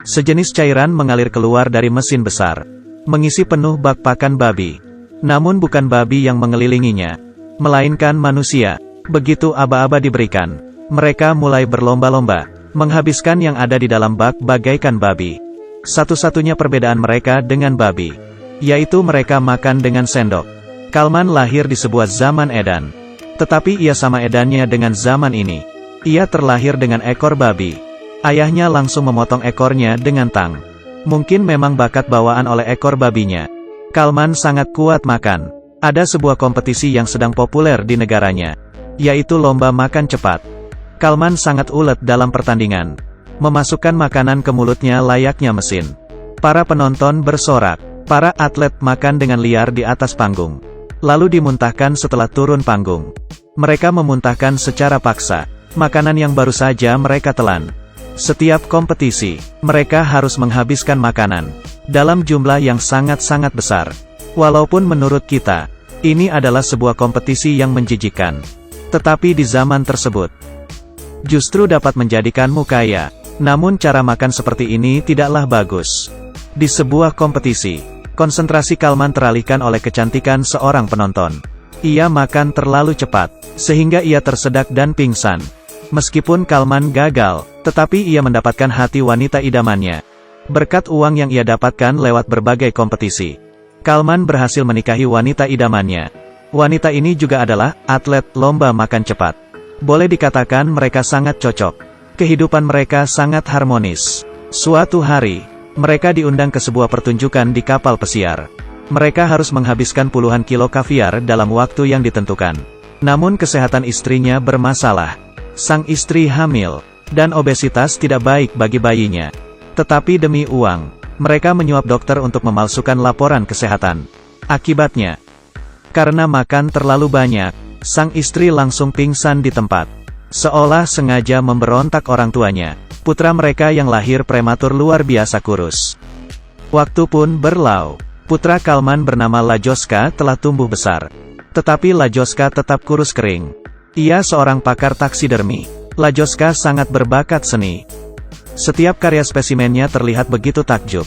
Sejenis cairan mengalir keluar dari mesin besar, mengisi penuh bak pakan babi. Namun bukan babi yang mengelilinginya, melainkan manusia. Begitu aba-aba diberikan, mereka mulai berlomba-lomba, menghabiskan yang ada di dalam bak bagaikan babi. Satu-satunya perbedaan mereka dengan babi, yaitu mereka makan dengan sendok. Kalman lahir di sebuah zaman edan. Tetapi ia sama edannya dengan zaman ini. Ia terlahir dengan ekor babi. Ayahnya langsung memotong ekornya dengan tang. Mungkin memang bakat bawaan oleh ekor babinya. Kalman sangat kuat makan. Ada sebuah kompetisi yang sedang populer di negaranya, yaitu lomba makan cepat. Kalman sangat ulet dalam pertandingan, memasukkan makanan ke mulutnya layaknya mesin. Para penonton bersorak. Para atlet makan dengan liar di atas panggung, lalu dimuntahkan setelah turun panggung. Mereka memuntahkan secara paksa makanan yang baru saja mereka telan. Setiap kompetisi, mereka harus menghabiskan makanan dalam jumlah yang sangat-sangat besar. Walaupun menurut kita, ini adalah sebuah kompetisi yang menjijikkan, tetapi di zaman tersebut, justru dapat menjadikanmu kaya. Namun cara makan seperti ini tidaklah bagus. Di sebuah kompetisi, konsentrasi Kalman teralihkan oleh kecantikan seorang penonton. Ia makan terlalu cepat, sehingga ia tersedak dan pingsan. Meskipun Kalman gagal, tetapi ia mendapatkan hati wanita idamannya. Berkat uang yang ia dapatkan lewat berbagai kompetisi, Kalman berhasil menikahi wanita idamannya. Wanita ini juga adalah atlet lomba makan cepat. Boleh dikatakan mereka sangat cocok. Kehidupan mereka sangat harmonis. Suatu hari, mereka diundang ke sebuah pertunjukan di kapal pesiar. Mereka harus menghabiskan puluhan kilo kaviar dalam waktu yang ditentukan. Namun kesehatan istrinya bermasalah. Sang istri hamil, dan obesitas tidak baik bagi bayinya. Tetapi demi uang, mereka menyuap dokter untuk memalsukan laporan kesehatan. Akibatnya, karena makan terlalu banyak, sang istri langsung pingsan di tempat. Seolah sengaja memberontak orang tuanya. Putra mereka yang lahir prematur luar biasa kurus. Waktu pun berlalu. Putra Kalman bernama Lajoska telah tumbuh besar. Tetapi Lajoska tetap kurus kering. Ia seorang pakar taksidermi. Lajoska sangat berbakat seni. Setiap karya spesimennya terlihat begitu takjub.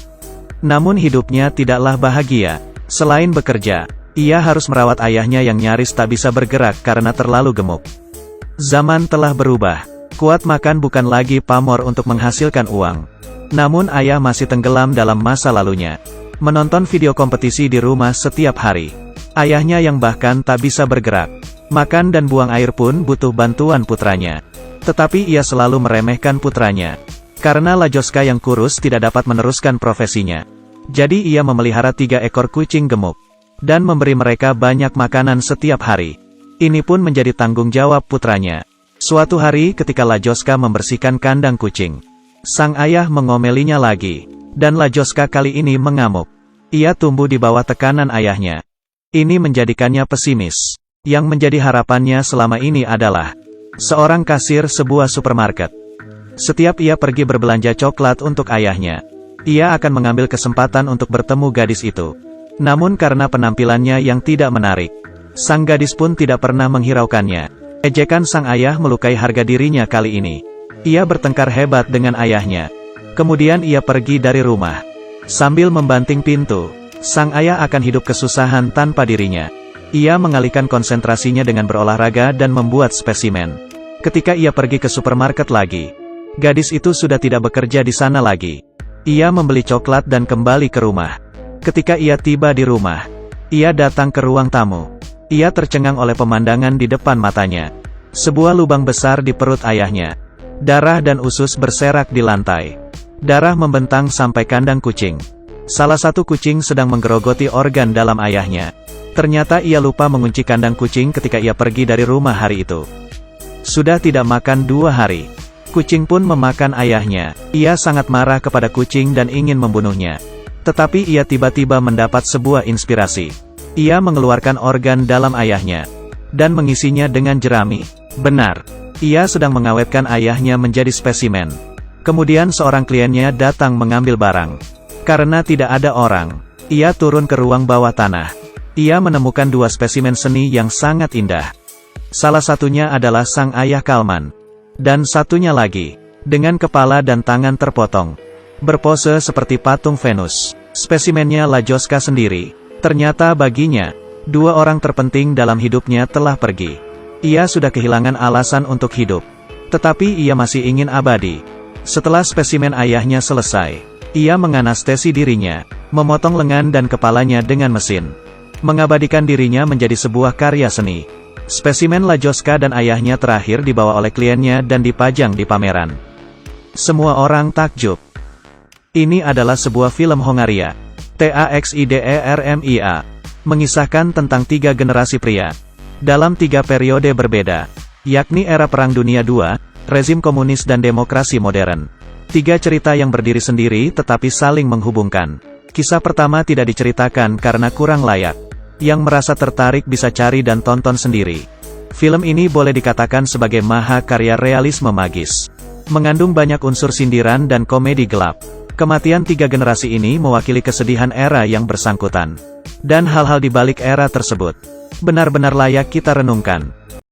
Namun hidupnya tidaklah bahagia. Selain bekerja, ia harus merawat ayahnya yang nyaris tak bisa bergerak karena terlalu gemuk. Zaman telah berubah. Kuat makan bukan lagi pamor untuk menghasilkan uang. Namun ayah masih tenggelam dalam masa lalunya. Menonton video kompetisi di rumah setiap hari. Ayahnya yang bahkan tak bisa bergerak. Makan dan buang air pun butuh bantuan putranya. Tetapi ia selalu meremehkan putranya. Karena Lajoska yang kurus tidak dapat meneruskan profesinya. Jadi ia memelihara 3 ekor kucing gemuk. Dan memberi mereka banyak makanan setiap hari. Ini pun menjadi tanggung jawab putranya. Suatu hari ketika Lajoska membersihkan kandang kucing, sang ayah mengomelinya lagi. Dan Lajoska kali ini mengamuk. Ia tumbuh di bawah tekanan ayahnya. Ini menjadikannya pesimis. Yang menjadi harapannya selama ini adalah seorang kasir sebuah supermarket. Setiap ia pergi berbelanja coklat untuk ayahnya, ia akan mengambil kesempatan untuk bertemu gadis itu. Namun karena penampilannya yang tidak menarik, sang gadis pun tidak pernah menghiraukannya. Ejekan sang ayah melukai harga dirinya kali ini. Ia bertengkar hebat dengan ayahnya. Kemudian ia pergi dari rumah. Sambil membanting pintu, sang ayah akan hidup kesusahan tanpa dirinya. Ia mengalihkan konsentrasinya dengan berolahraga dan membuat spesimen. Ketika ia pergi ke supermarket lagi, gadis itu sudah tidak bekerja di sana lagi. Ia membeli coklat dan kembali ke rumah. Ketika ia tiba di rumah, ia datang ke ruang tamu. Ia tercengang oleh pemandangan di depan matanya. Sebuah lubang besar di perut ayahnya. Darah dan usus berserak di lantai. Darah membentang sampai kandang kucing. Salah satu kucing sedang menggerogoti organ dalam ayahnya. Ternyata ia lupa mengunci kandang kucing ketika ia pergi dari rumah hari itu. Sudah tidak makan 2 hari. Kucing pun memakan ayahnya. Ia sangat marah kepada kucing dan ingin membunuhnya. Tetapi ia tiba-tiba mendapat sebuah inspirasi. Ia mengeluarkan organ dalam ayahnya dan mengisinya dengan jerami. Benar, ia sedang mengawetkan ayahnya menjadi spesimen. Kemudian seorang kliennya datang mengambil barang. Karena tidak ada orang, ia turun ke ruang bawah tanah. Ia menemukan 2 spesimen seni yang sangat indah. Salah satunya adalah sang ayah Kalman. Dan satunya lagi, dengan kepala dan tangan terpotong. berpose seperti patung Venus. Spesimennya Lajoska sendiri. Ternyata baginya, dua orang terpenting dalam hidupnya telah pergi. Ia sudah kehilangan alasan untuk hidup. Tetapi ia masih ingin abadi. Setelah spesimen ayahnya selesai, ia menganestesi dirinya, memotong lengan dan kepalanya dengan mesin. Mengabadikan dirinya menjadi sebuah karya seni. Spesimen Lajoska dan ayahnya terakhir dibawa oleh kliennya dan dipajang di pameran. Semua orang takjub. Ini adalah sebuah film Hongaria. TAXIDERMIA. Mengisahkan tentang 3 generasi pria. Dalam 3 periode berbeda. Yakni era Perang Dunia II, rezim komunis dan demokrasi modern. 3 cerita yang berdiri sendiri tetapi saling menghubungkan. Kisah pertama tidak diceritakan karena kurang layak. Yang merasa tertarik bisa cari dan tonton sendiri. Film ini boleh dikatakan sebagai mahakarya realisme magis. Mengandung banyak unsur sindiran dan komedi gelap. Kematian 3 generasi ini mewakili kesedihan era yang bersangkutan. Dan hal-hal di balik era tersebut benar-benar layak kita renungkan.